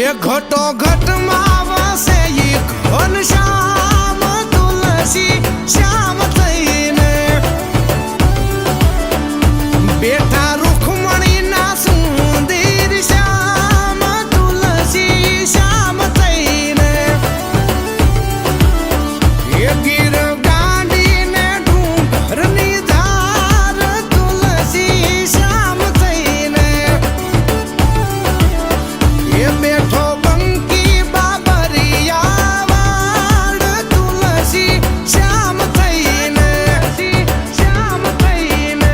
એ ઘટો ઘટમાં વસે ઈ ઘનશ્યામ તુલસી શ્યામ થઈને બેઠા રૂખમણીના સુંદર શ્યામ તુલસી શ્યામ થઈને એ ગીર ગાંડીને ડુંગરની ધાર તુલસી શ્યામ થઈને એ બેઠો બંકી બાબરિયા વાડ તુલસી શ્યામ થઈને શ્યામ થઈને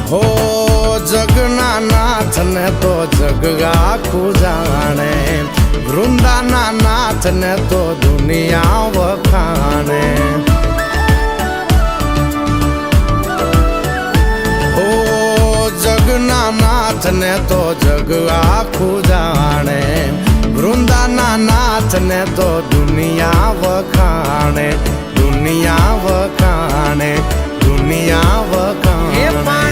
હો જગના નાથ ને તો જગ આખું જાણે વૃંદાના નાથ ને તો દુનિયા વખાણે હો જગના નાથ ને તો જગ આખું જાણે વૃંદાના નાથ ને તો દુનિયા વખાણે દુનિયા વખાણે દુનિયા વખાણે